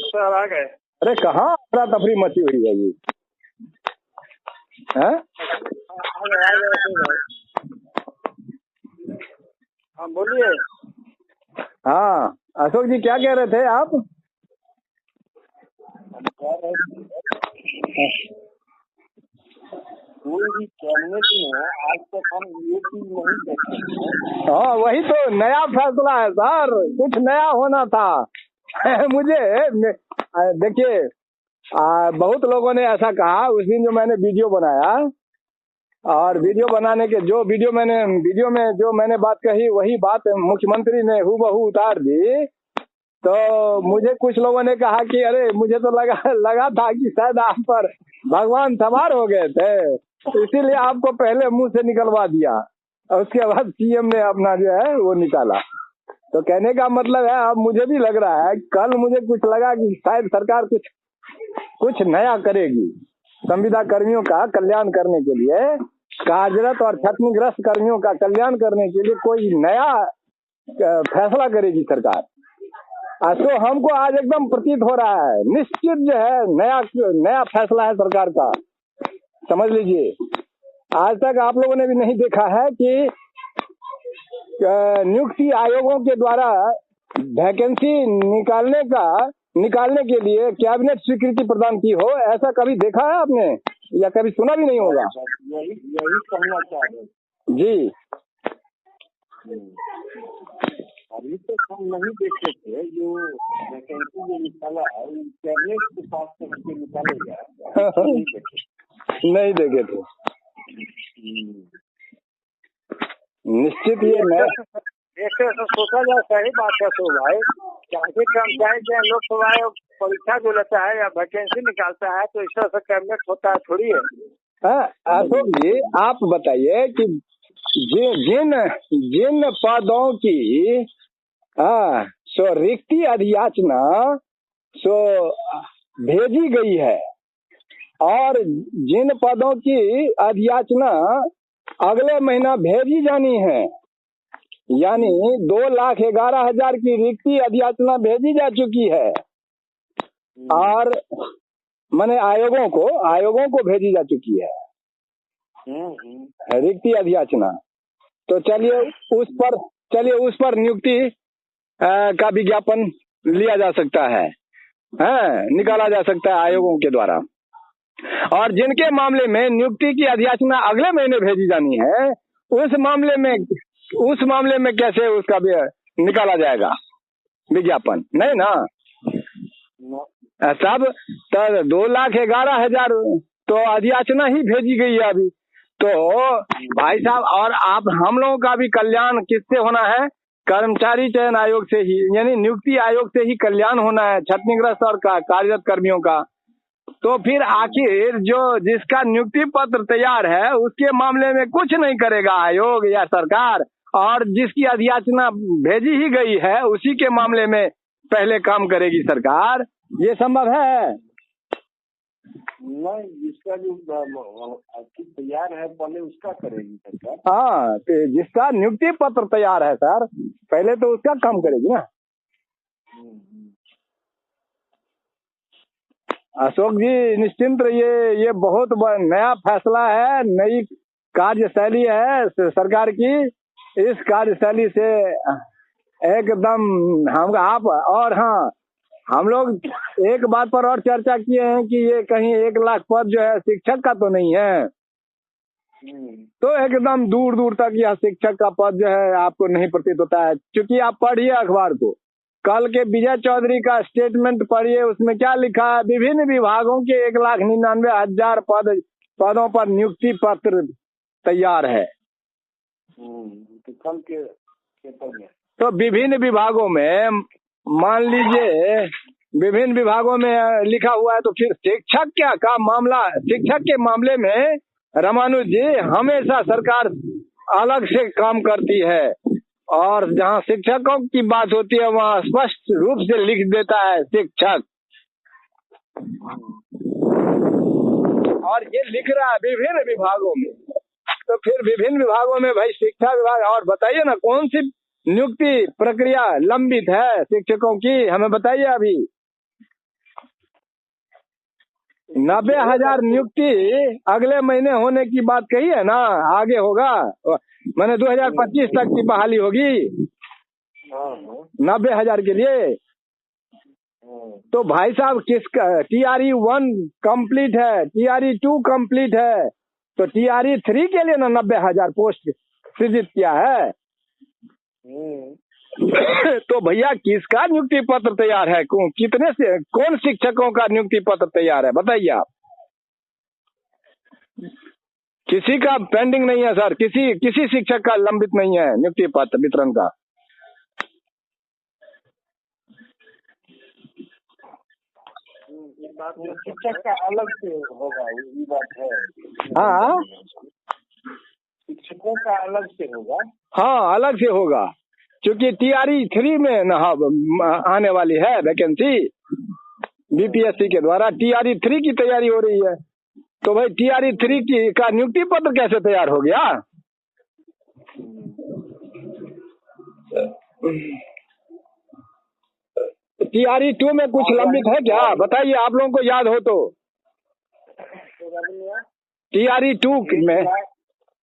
Sir आ गए। अरे कहाँ अफरा तफरी मची हुई है ये? हैं? हाँ बोलिए। हाँ अशोक जी क्या कह रहे थे आप? कोई भी कैबिनेट में आज तक हम ये चीज नहीं देखे। हाँ वही तो नया फैसला है सर, कुछ नया होना था। मुझे देखिए बहुत लोगों ने ऐसा कहा उस दिन जो मैंने वीडियो बनाया, और वीडियो बनाने के वीडियो में जो मैंने बात कही वही बात मुख्यमंत्री ने हूबहू उतार दी। तो मुझे कुछ लोगों ने कहा कि अरे मुझे तो लगा था कि शायद आप पर भगवान सवार हो गए थे, इसीलिए आपको पहले मुंह से निकलवा दिया और उसके बाद सीएम ने अपना जो है वो निकाला। तो कहने का मतलब है अब मुझे भी लग रहा है, कल मुझे कुछ लगा कि शायद सरकार कुछ नया करेगी। संविदा कर्मियों का कल्याण करने के लिए, कार्यरत और क्षतिग्रस्त कर्मियों का कल्याण करने के लिए कोई नया फैसला करेगी सरकार। तो हमको आज एकदम प्रतीत हो रहा है निश्चित जो है नया फैसला है सरकार का। समझ लीजिए आज तक आप लोगों ने भी नहीं देखा है कि नियुक्ति आयोगों के द्वारा वैकेंसी निकालने के लिए कैबिनेट स्वीकृति प्रदान की हो, ऐसा कभी देखा है आपने या कभी सुना भी नहीं होगा। यही कहना चाह रहे जी। अभी तक हम नहीं देखे थे जो वैकेंसी जो निकाला है कैबिनेट के साथ करके निकालेगा। नहीं देखे थे। निश्चित ये मैं ऐसे सोचा जाए सही बात है। तो भाई चाहे कर्मचारी जो लोकसभा परीक्षा जो लेता है या वैकेंसी निकालता है तो इस तरह से कैबिनेट होता है थोड़ी है। अशोक जी आप बताइए कि जिन पदों की सो रिक्ति अधियाचना सो भेजी गई है और जिन पदों की अधियाचना अगले महीना भेजी जानी है, यानी 2,11,000 की रिक्ति अधियाचना भेजी जा चुकी है और माने आयोगों को भेजी जा चुकी है रिक्ति अधियाचना। तो चलिए उस पर नियुक्ति का विज्ञापन लिया जा सकता है, निकाला जा सकता है आयोगों के द्वारा। और जिनके मामले में नियुक्ति की अधियाचना अगले महीने भेजी जानी है उस मामले में कैसे उसका निकाला जाएगा विज्ञापन? नहीं ना। सब 2,11,000 तो अधियाचना ही भेजी गई है अभी। तो भाई साहब और आप हम लोगों का भी कल्याण किससे होना है? कर्मचारी चयन आयोग से ही, यानी नियुक्ति आयोग से ही कल्याण होना है क्षतिग्रस्त और कार्यरत कर्मियों का। तो फिर आखिर जिसका नियुक्ति पत्र तैयार है उसके मामले में कुछ नहीं करेगा आयोग या सरकार, और जिसकी अधियाचना भेजी ही गई है उसी के मामले में पहले काम करेगी सरकार। ये संभव है? नहीं, जिसका जो तैयार है पहले उसका करेगी सरकार। हाँ तो जिसका नियुक्ति पत्र तैयार है सर पहले तो उसका काम करेगी ना। अशोक जी निश्चिंत रहिए, ये बहुत नया फैसला है, नई कार्यशैली है सरकार की। इस कार्यशैली से एकदम आप और हाँ हम लोग एक बात पर और चर्चा किए हैं कि ये कहीं 1 लाख पद जो है शिक्षक का तो नहीं है। तो एकदम दूर दूर तक यह शिक्षक का पद जो है आपको नहीं प्रतीत होता है, क्योंकि आप पढ़िए अखबार को, कल के विजय चौधरी का स्टेटमेंट पढ़िए, उसमें क्या लिखा है? विभिन्न विभागों के 1,99,000 पदों पर नियुक्ति पत्र तैयार है। तो कल के पेपर में तो विभिन्न विभागों में मान लीजिए विभिन्न विभागों में लिखा हुआ है, तो फिर शिक्षक के मामले में रामानुज जी हमेशा सरकार अलग से काम करती है, और जहाँ शिक्षकों की बात होती है वहाँ स्पष्ट रूप से लिख देता है शिक्षक, और ये लिख रहा है विभिन्न विभागों में। तो फिर विभिन्न विभागों में भाई शिक्षा विभाग, और बताइए ना कौन सी नियुक्ति प्रक्रिया लंबित है शिक्षकों की, हमें बताइए अभी। 90,000 नियुक्ति अगले महीने होने की बात कही है ना, आगे होगा। मैंने 2025 तक की बहाली होगी 90,000 के लिए। तो भाई साहब किसका TRE 1 कंप्लीट है, TRE 2 कंप्लीट है, तो TRE 3 के लिए ना 90,000 पोस्ट सृजित किया है। तो भैया किसका नियुक्ति पत्र तैयार है, कितने से कौन शिक्षकों का नियुक्ति पत्र तैयार है बताइए आप। किसी का पेंडिंग नहीं है सर, किसी शिक्षक का लंबित नहीं है नियुक्ति पत्र वितरण का। शिक्षक का अलग से होगा, ये बात है। हाँ, शिक्षकों का अलग से होगा। हाँ अलग से होगा, क्योंकि TRE 3 में ना आने वाली है वैकेंसी BPSC के द्वारा। TRE 3 की तैयारी हो रही है, तो भाई TRE 3 का नियुक्ति पत्र कैसे तैयार हो गया। TRE 2 में कुछ लंबित है क्या बताइए, आप लोगों को याद हो तो। TRE 2 में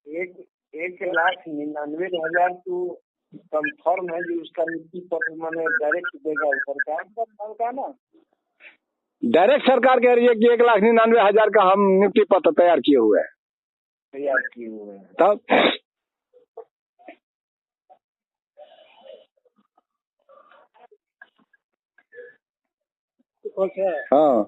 1,99,000 तो कंफर्म है जो उसका नियुक्ति पत्र मैंने डायरेक्ट देगा सरकार का ना। डायरेक्ट सरकार कह रही है कि 1,99,000 का हम नियुक्ति पत्र तैयार किए हुए हैं। तब हाँ,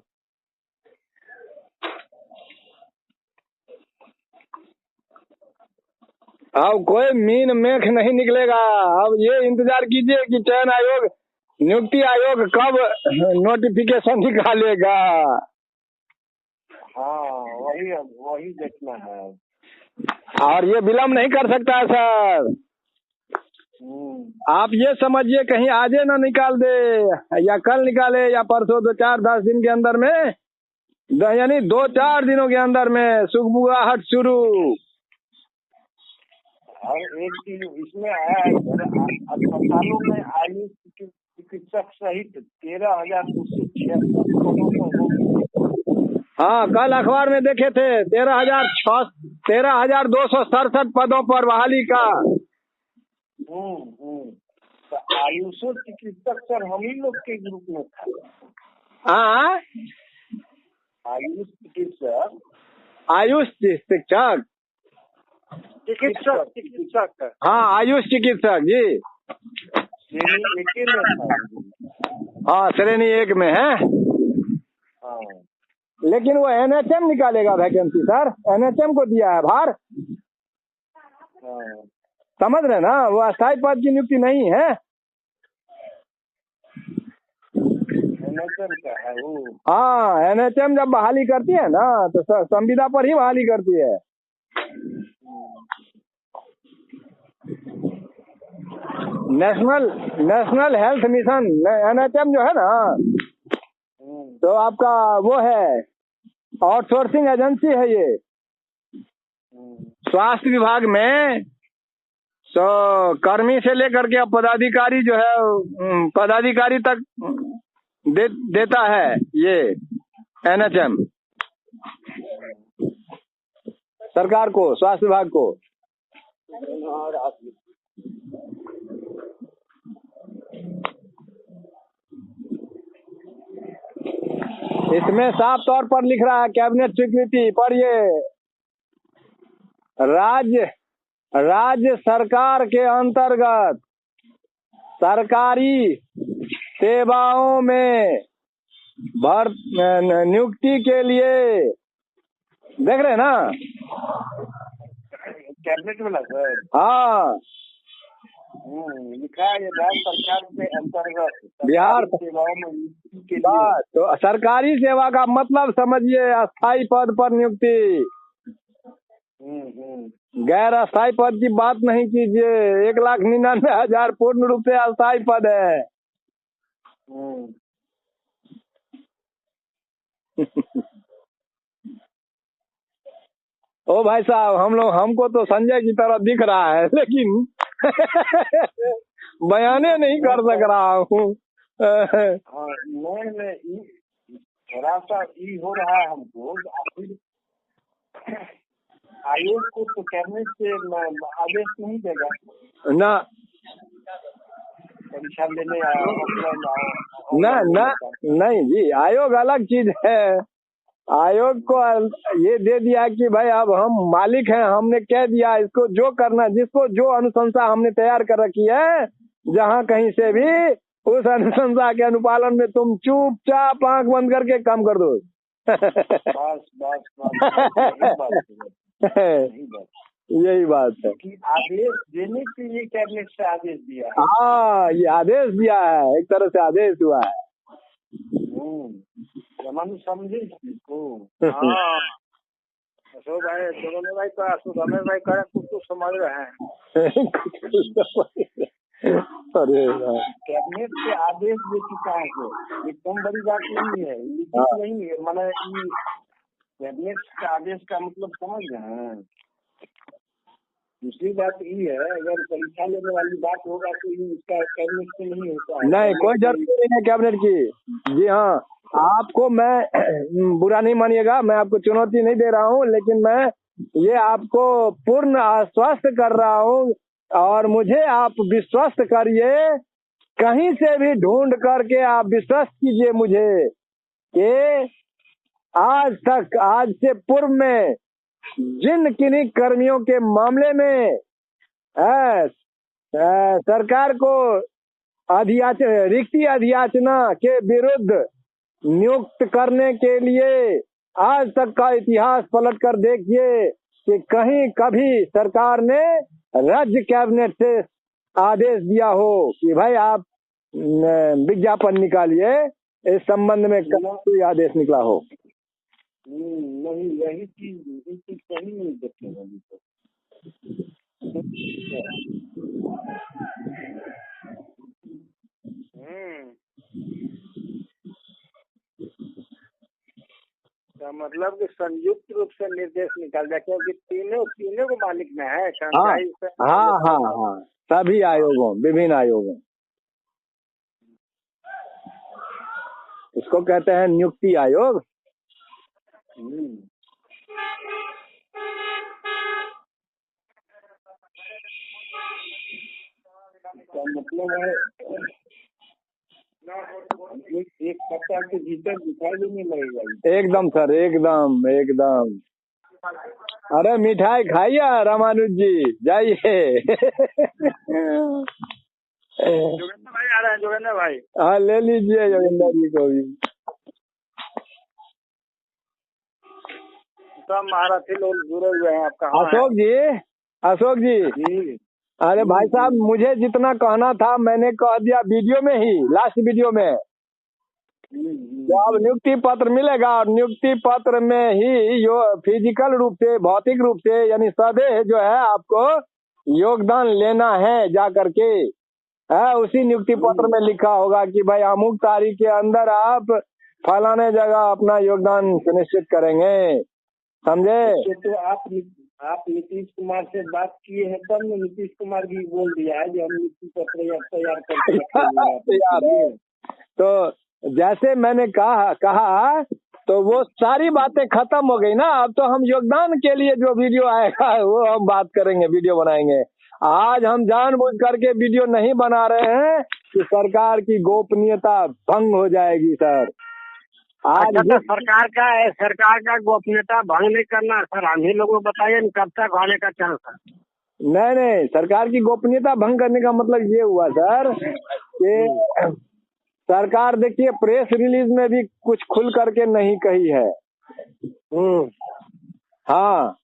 अब कोई मीन मेख नहीं निकलेगा। अब ये इंतजार कीजिए कि चयन आयोग, नियुक्ति आयोग कब नोटिफिकेशन निकालेगा। हाँ वही देखना है, और ये विलम्ब नहीं कर सकता है सर। आप ये समझिए कहीं आजे ना निकाल दे, या कल निकाले या परसों, 2-4-10 दिन के अंदर में, यानी 2-4 दिनों के अंदर में सुगबुगाहट शुरू। और एक चीज इसमें आया है अस्पतालों में आयुष चिकित्सक सहित 13,266 हाँ कल अखबार में देखे थे 13,267 पदों पर बहाली का। तो आयुष चिकित्सक सर हम ही लोग के ग्रुप में था। हाँ आयुष चिकित्सक हाँ आयुष चिकित्सक जी, श्रेणी 1 में था। हाँ श्रेणी 1 में है। हाँ लेकिन वो NHM निकालेगा वैकेंसी सर, NHM को दिया है भार। समझ रहे ना, वो अस्थायी पद की नियुक्ति नहीं है। NHM का है वो। हाँ NHM जब बहाली करती है ना तो संविदा पर ही बहाली करती है। नेशनल हेल्थ मिशन NHM जो है ना, तो आपका वो है आउटसोर्सिंग एजेंसी है ये स्वास्थ्य विभाग में। तो कर्मी से लेकर के पदाधिकारी जो है, पदाधिकारी तक देता है ये NHM सरकार को, स्वास्थ्य विभाग को। इसमें साफ तौर पर लिख रहा है कैबिनेट स्वीकृति पर, ये राज्य सरकार के अंतर्गत सरकारी सेवाओं में नियुक्ति के लिए, देख रहे हैं ना कैबिनेट में लगा है। हाँ लिखा है राज्य सरकार के अंतर्गत बिहार सेवाओं में नियुक्ति के लिए। तो सरकारी सेवा का मतलब समझिए अस्थायी पद पर नियुक्ति, गैर अस्थायी पद की बात नहीं कीजिए। 1,99,000 पूर्ण रूप से अस्थायी पद है। ओ भाई साहब हमको तो संजय की तरह दिख रहा है, लेकिन बयाने नहीं कर सक रहा हूँ। हाँ, नहीं थोड़ा सा ई हो रहा है हमको। आखिर आयोग को तो कैबिनेट से आदेश नहीं देगा ना परीक्षा लेने ऑफलाइन ना ना नहीं जी, आयोग अलग चीज है। आयोग को ये दे दिया कि भाई अब हम मालिक हैं, हमने कह दिया इसको जो करना, जिसको जो अनुशंसा हमने तैयार कर रखी है जहाँ कहीं से भी, उस अनुशंसा के अनुपालन में तुम चुपचाप आंख बंद करके काम कर दो। यही बात है कि आदेश देने के लिए कैबिनेट से आदेश दिया है। हाँ, ये आदेश दिया है, एक तरह से आदेश हुआ है। समझे इसको। हाँ अशोक भाई, सुगमे भाई का सुगमे भाई का कुछ समझ रहे हैं। अरे कैबिनेट से आदेश दे चुका है, एकदम बड़ी बात नहीं है, लिखित नहीं है। माने कैबिनेट का आदेश का मतलब समझ रहे हैं। दूसरी बात ये है, अगर परीक्षा लेने वाली बात होगा तो इसका कैबिनेट से नहीं होता है। नहीं, कोई जरूरत नहीं है कैबिनेट की। जी हाँ, आपको मैं बुरा नहीं मानिएगा, मैं आपको चुनौती नहीं दे रहा हूँ, लेकिन मैं ये आपको पूर्ण आश्वस्त कर रहा हूँ और मुझे आप विश्वस्त करिए, कहीं से भी ढूंढ करके आप विश्वस्त कीजिए मुझे कि आज तक, आज से पूर्व में जिन किन्हीं कर्मियों के मामले में सरकार को रिक्ति अधियाचना के विरुद्ध नियुक्त करने के लिए आज तक का इतिहास पलट कर देखिए कि कहीं कभी सरकार ने राज्य कैबिनेट से आदेश दिया हो कि भाई आप विज्ञापन निकालिए, इस संबंध में कोई आदेश निकला हो। नहीं, यही चीज सही नहीं देखेगा। तो मतलब कि संयुक्त रूप से निर्देश निकल जाए, क्योंकि तीनों को मालिक में है। हाँ हाँ हाँ, सभी आयोगों, विभिन्न आयोगों, इसको कहते हैं नियुक्ति आयोग। तो मतलब है एक सप्ताह के भीतर दिखाई देने लगेगा। एकदम सर, एकदम एकदम। अरे मिठाई खाइए रामानुज जी, जाइए। जोगेंद्र भाई आ रहे हैं, जोगेंद्र भाई। हाँ, ले लीजिए जोगेंद्र जी को भी। सब महारथी लोग जुड़े हुए हैं आपका। अशोक जी, अरे भाई साहब, मुझे जितना कहना था मैंने कह दिया वीडियो में ही, लास्ट वीडियो में। तो अब नियुक्ति पत्र मिलेगा और नियुक्ति पत्र में ही फिजिकल रूप से, भौतिक रूप से, यानी सदैह जो है आपको योगदान लेना है जा करके। उसी नियुक्ति पत्र में लिखा होगा कि भाई अमुक तारीख के अंदर आप फलाने जगह अपना योगदान सुनिश्चित करेंगे, समझे। तो आप नीतीश कुमार से बात किए हैं, तब ने नीतीश कुमार भी बोल दिया है कि हम नियुक्ति पत्र तैयार करके। तो जैसे मैंने कहा तो वो सारी बातें खत्म हो गई ना। अब तो हम योगदान के लिए जो वीडियो आएगा वो हम बात करेंगे, वीडियो बनाएंगे। आज हम जानबूझ करके वीडियो नहीं बना रहे हैं कि सरकार की गोपनीयता भंग हो जाएगी सर। आज तो सरकार का गोपनीयता भंग नहीं करना सर, हम ही लोगों को बताइए कब तक होने का चांस है। नहीं, सरकार की गोपनीयता भंग करने का मतलब ये हुआ सर कि सरकार देखिए प्रेस रिलीज में भी कुछ खुल करके नहीं कही है। हाँ,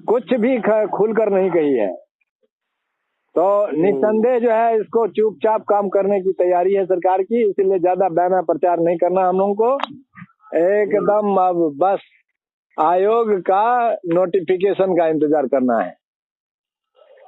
कुछ भी खुल कर नहीं कही है। तो निस्संदेह जो है इसको चुपचाप काम करने की तैयारी है सरकार की, इसलिए ज्यादा बैना प्रचार नहीं करना हम लोगों को। एकदम अब बस आयोग का नोटिफिकेशन का इंतजार करना है।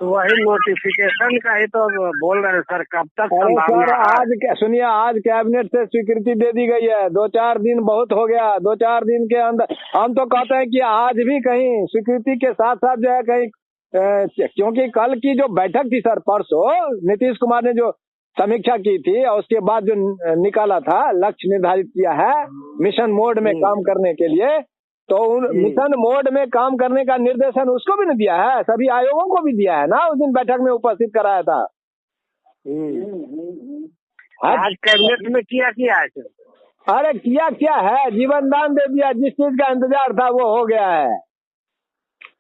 तो वही नोटिफिकेशन का ही तो बोल रहे हैं सर, कब तक। सर आज सुनिए, आज कैबिनेट से स्वीकृति दे दी गई है। 2-4 दिन बहुत हो गया, 2-4 दिन के अंदर हम तो कहते हैं कि आज भी कहीं स्वीकृति के साथ साथ जो है कहीं क्योंकि कल की जो बैठक थी सर, परसों नीतीश कुमार ने जो समीक्षा की थी और उसके बाद जो निकाला था, लक्ष्य निर्धारित किया है मिशन मोड में काम करने के लिए, तो उन मिशन मोड में काम करने का निर्देशन उसको भी नहीं दिया है, सभी आयोगों को भी दिया है ना, उस दिन बैठक में उपस्थित कराया था। आज कैबिनेट में किया है सर? अरे किया क्या है, जीवन दान दे दिया, जिस चीज का इंतजार था वो हो गया है।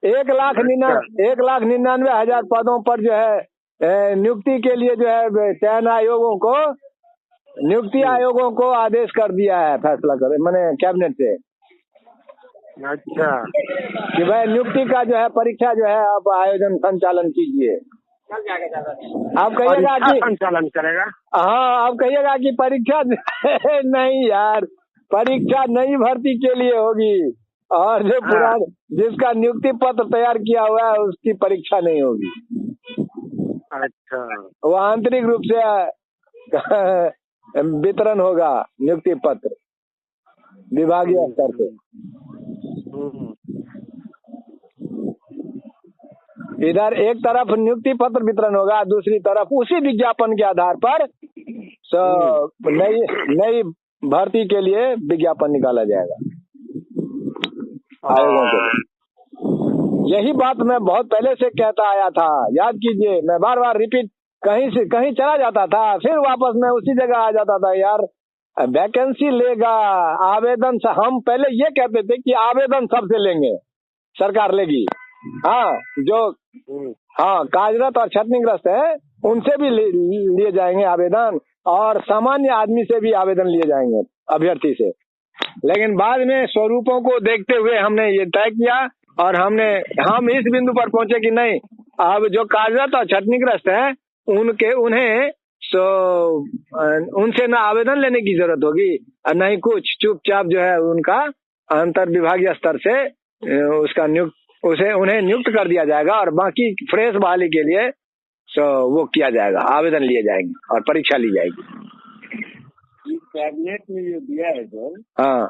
1,99,000 पदों पर जो है नियुक्ति के लिए जो है चयन आयोगों को, नियुक्ति आयोगों को आदेश कर दिया है, फैसला कर मैंने कैबिनेट से। अच्छा, कि भाई नियुक्ति का जो है परीक्षा जो है आप आयोजन संचालन कीजिए। आप कहिएगा कि संचालन करेगा? हाँ, आप कहिएगा कि परीक्षा नहीं यार, परीक्षा नई भर्ती के लिए होगी, और जो पुराना जिसका नियुक्ति पत्र तैयार किया हुआ है उसकी परीक्षा नहीं होगी। अच्छा, वो आंतरिक रूप से वितरण होगा नियुक्ति पत्र विभागीय स्तर से। इधर एक तरफ नियुक्ति पत्र वितरण होगा, दूसरी तरफ उसी विज्ञापन के आधार पर नई भर्ती के लिए विज्ञापन निकाला जाएगा आयोगों के लिए। यही बात मैं बहुत पहले से कहता आया था, याद कीजिए, मैं बार बार रिपीट, कहीं से कहीं चला जाता था, फिर वापस मैं उसी जगह आ जाता था, यार वैकेंसी लेगा आवेदन से, हम पहले ये कहते थे कि आवेदन सबसे लेंगे, सरकार लेगी। हाँ, जो कार्यरत और क्षतिग्रस्त है उनसे भी लिए जाएंगे आवेदन, और सामान्य आदमी से भी आवेदन लिए जाएंगे अभ्यर्थी से। लेकिन बाद में स्वरूपों को देखते हुए हमने ये तय किया, और हम इस बिंदु पर पहुंचे कि नहीं, अब जो कार्यरत और क्षतिग्रस्त है उन्हें उनसे ना आवेदन लेने की जरूरत होगी और न ही कुछ, चुपचाप जो है उनका अंतर विभागीय स्तर से उसका उन्हें नियुक्त कर दिया जाएगा, और बाकी फ्रेश बहाली के लिए वो किया जाएगा, आवेदन लिए जाएंगे और परीक्षा ली जाएगी। कैबिनेट में जो दिया है सर, हाँ,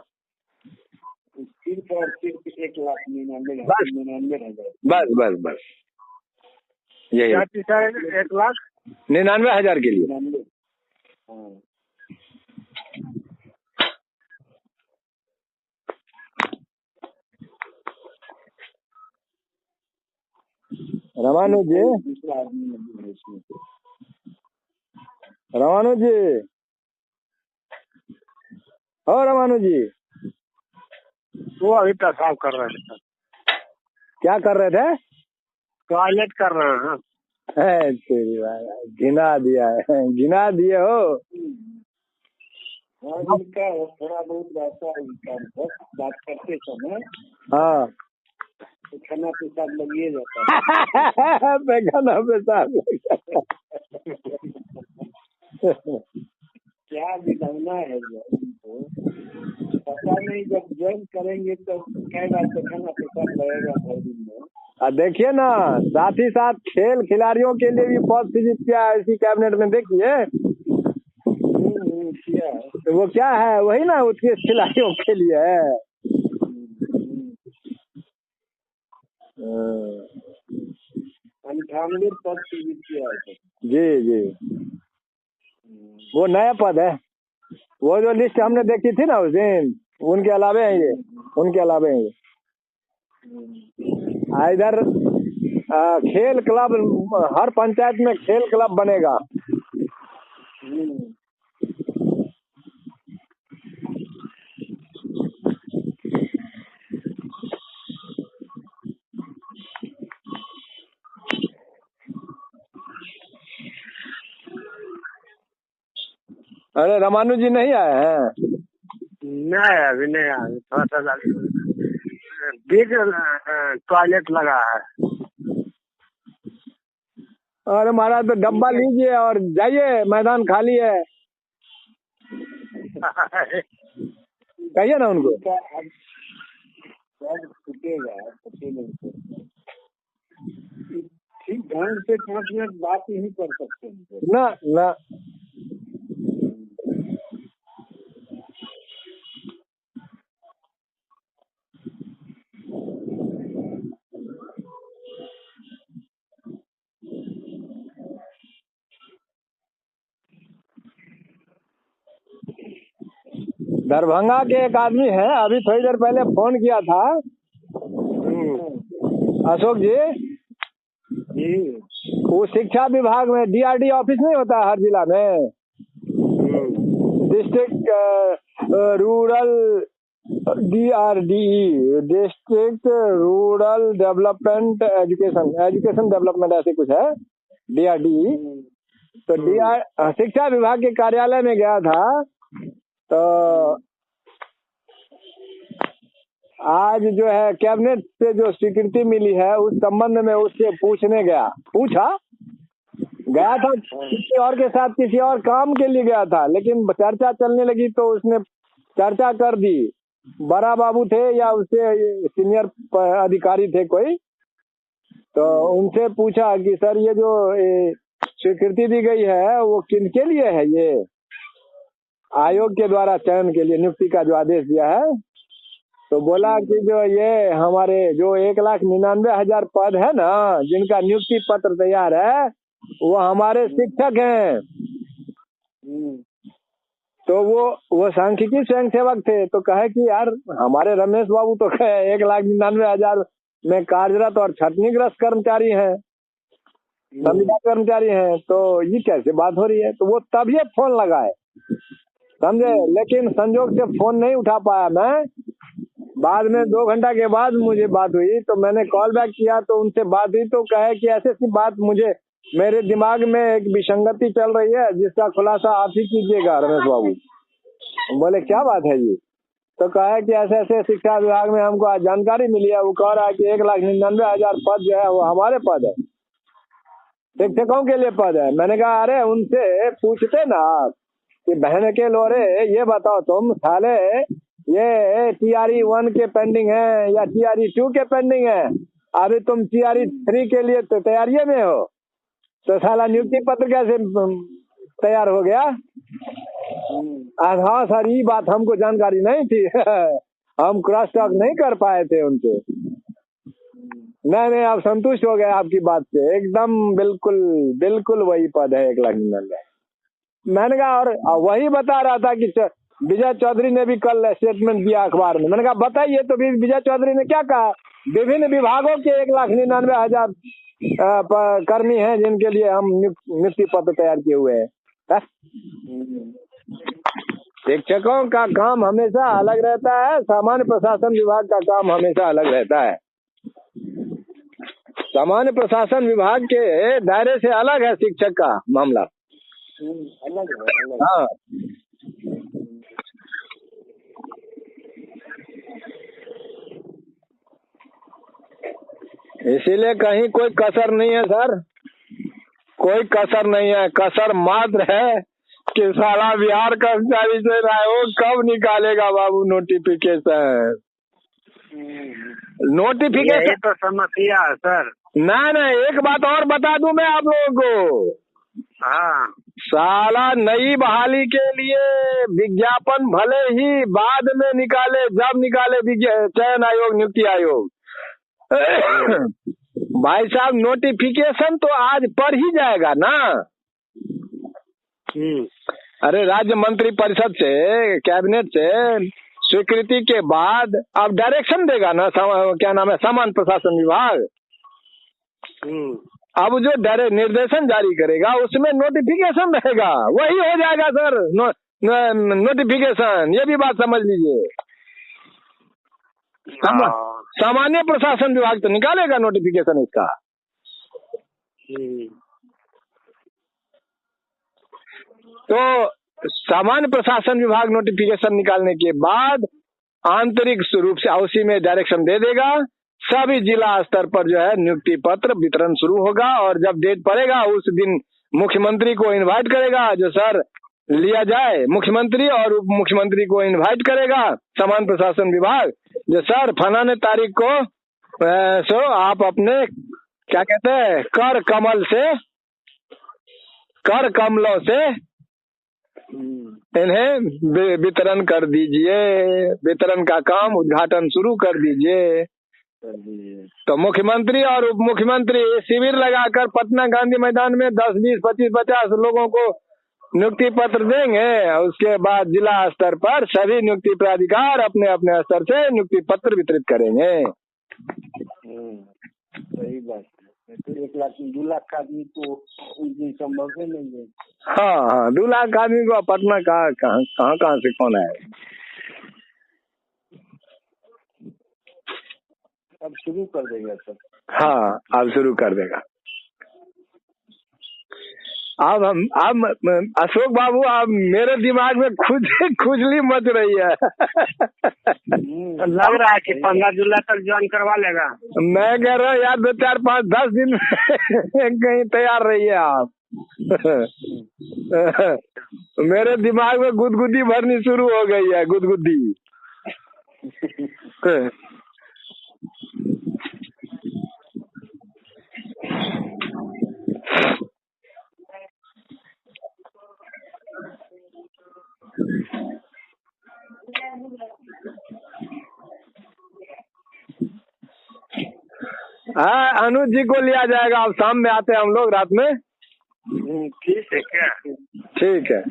सिर्फ और सिर्फ 1,99,000। बस यही 1,99,000 के लिए। रमानु जी, हो रमानु जी, वो अभी पेशाब कर रहे थे। क्या कर रहे थे? टॉयलेट कर रहे हैं। तेरी बात, गिना दिए हो। इनका थोड़ा बहुत रहता है इनका, बात करते समय हाँ तो खाना पेशाब लगिए जाता है। खाना पेशाब क्या बिताना है इनको पता नहीं, जब ज्वाइन करेंगे तो कई बार तो खाना पेशाब लगेगा हर दिन में। देखिए ना, साथ ही साथ खेल खिलाड़ियों के लिए भी पद सृजित किया है इसी कैबिनेट में, देखिए किया है। तो वो क्या है, वही ना उसके खिलाड़ियों के लिए है। 98 पद सृजित किया है। जी, वो नया पद है, वो जो लिस्ट हमने देखी थी ना उस दिन, उनके अलावे हैं ये, उनके अलावे हैं ये। इधर खेल क्लब, हर पंचायत में खेल क्लब बनेगा। अरे रमानु जी नहीं आए हैं? नहीं, अभी नहीं आए, थोड़ा सा बिग टॉयलेट लगा है। अरे महाराज, तो डब्बा लीजिए और जाइए, मैदान खाली है। कहिए ना उनको। ठीक ढंग से 5 मिनट बात नहीं कर सकते ना। दरभंगा के एक आदमी है, अभी थोड़ी देर पहले फोन किया था अशोक जी। वो शिक्षा विभाग में DRD ऑफिस नहीं होता हर जिला में, district rural DRDE, district rural development education development ऐसे कुछ है DRDE। तो शिक्षा विभाग के कार्यालय में गया था, तो आज जो है कैबिनेट से जो स्वीकृति मिली है उस संबंध में उससे पूछा गया था किसी और के साथ, किसी और काम के लिए गया था, लेकिन चर्चा चलने लगी तो उसने चर्चा कर दी। बड़ा बाबू थे या उससे सीनियर अधिकारी थे कोई, तो उनसे पूछा कि सर ये जो स्वीकृति दी गई है वो किनके लिए है, ये आयोग के द्वारा चयन के लिए नियुक्ति का जो आदेश दिया है। तो बोला कि जो ये हमारे जो 1,99,000 पद है ना, जिनका नियुक्ति पत्र तैयार है, वो हमारे शिक्षक हैं। तो वो सांख्यिकी स्वयं सेवक थे, तो कहे कि यार हमारे रमेश बाबू तो कहे 1,99,000 में कार्यरत और छटनीग्रस्त कर्मचारी हैं, संविदा कर्मचारी हैं, तो ये कैसे बात हो रही है। तो वो तभी फोन लगाए, समझे, लेकिन संजोग से फोन नहीं उठा पाया मैं। बाद में 2 घंटा के बाद मुझे बात हुई, तो मैंने कॉल बैक किया, तो उनसे बात हुई, तो कहे कि ऐसी ऐसी बात मेरे दिमाग में एक विसंगति चल रही है, जिसका खुलासा आप ही कीजिएगा रमेश बाबू। बोले क्या बात है जी। तो कहे कि ऐसे ऐसे शिक्षा विभाग में हमको आज जानकारी मिली है, वो कह रहा है कि 1,99,000 पद जो है वो हमारे पद है, शिक्षकों के लिए पद है। मैंने कहा अरे उनसे पूछते ना आप कि बहन के लोरे, ये बताओ तुम साले ये TRE 1 के पेंडिंग है या TRE 2 के पेंडिंग है, अभी तुम TRE 3 के लिए तो तैयारी में हो, तो साला नियुक्ति पत्र कैसे तैयार हो गया। हाँ सर, ये बात हमको जानकारी नहीं थी हम क्रॉस टॉक नहीं कर पाए थे उनसे। नहीं, आप संतुष्ट हो गए आपकी बात से, एकदम बिल्कुल वही पद है 1,99,000। मैंने कहा, और वही बता रहा था कि विजय चौधरी ने भी कल स्टेटमेंट दिया अखबार में। मैंने कहा बताइए तो विजय चौधरी ने क्या कहा। विभिन्न विभागों के 1,99,000 कर्मी हैं जिनके लिए हम नियुक्ति पत्र तैयार किए हुए हैं। शिक्षकों का काम हमेशा अलग रहता है, सामान्य प्रशासन विभाग का काम हमेशा अलग रहता है। सामान्य प्रशासन विभाग के दायरे से अलग है शिक्षक का मामला, अलग है। हाँ, इसीलिए कहीं कोई कसर नहीं है सर, कोई कसर नहीं है। कसर मात्र है कि साला बिहार कर्मचारी से आयोग कब निकालेगा बाबू नोटिफिकेशन। नोटिफिकेशन तो समस्या है सर। नहीं, एक बात और बता दूं मैं आप लोगों को। हाँ, साला नई बहाली के लिए विज्ञापन भले ही बाद में निकाले, जब निकाले चयन आयोग, नियुक्ति आयोग भाई साहब नोटिफिकेशन तो आज पढ़ ही जाएगा ना। अरे राज्य मंत्री परिषद से, कैबिनेट से स्वीकृति के बाद अब डायरेक्शन देगा ना, क्या नाम है, सामान्य प्रशासन विभाग। अब जो निर्देशन जारी करेगा उसमें नोटिफिकेशन रहेगा, वही हो जाएगा सर नोटिफिकेशन। ये भी बात समझ लीजिए। सामान्य प्रशासन विभाग तो निकालेगा नोटिफिकेशन इसका। तो सामान्य प्रशासन विभाग नोटिफिकेशन निकालने के बाद आंतरिक रूप से उसी में डायरेक्शन दे देगा। सभी जिला स्तर पर जो है नियुक्ति पत्र वितरण शुरू होगा, और जब डेट पड़ेगा उस दिन मुख्यमंत्री को इनवाइट करेगा, जो सर लिया जाए, मुख्यमंत्री और उप मुख्यमंत्री को इनवाइट करेगा सामान्य प्रशासन विभाग, जो सर फलाने तारीख को सो आप अपने क्या कहते हैं कर कमलों से इन्हें वितरण कर दीजिए, वितरण का काम उद्घाटन शुरू कर दीजिए। तो मुख्यमंत्री और उप मुख्यमंत्री शिविर लगाकर पटना गांधी मैदान में 10, 20, 25, 50 लोगों को नियुक्ति पत्र देंगे, उसके बाद जिला स्तर पर सभी नियुक्ति प्राधिकार अपने अपने स्तर से नियुक्ति पत्र वितरित करेंगे। सही बात है। तो 1 लाख 2 लाख का आदमी तो उस दिन संभव ही नहीं है। हाँ, 2 लाख आदमी को पटना कहाँ से कौन है। अब शुरू कर देगा सब। हाँ, अब शुरू कर देगा। अब अशोक बाबू, अब मेरे दिमाग में खुजली मच रही है। लग रहा है कि 15 जुलाई तक ज्वाइन करवा लेगा। मैं कह रहा हूँ यार 2, 4, 5, 10 दिन कहीं तैयार रहिए आप। मेरे दिमाग में गुदगुदी भरनी शुरू हो गई है, गुदगुदी। हाँ, अनुज जी को लिया जाएगा। अब शाम में आते हैं हम लोग, रात में। ठीक है क्या? ठीक है।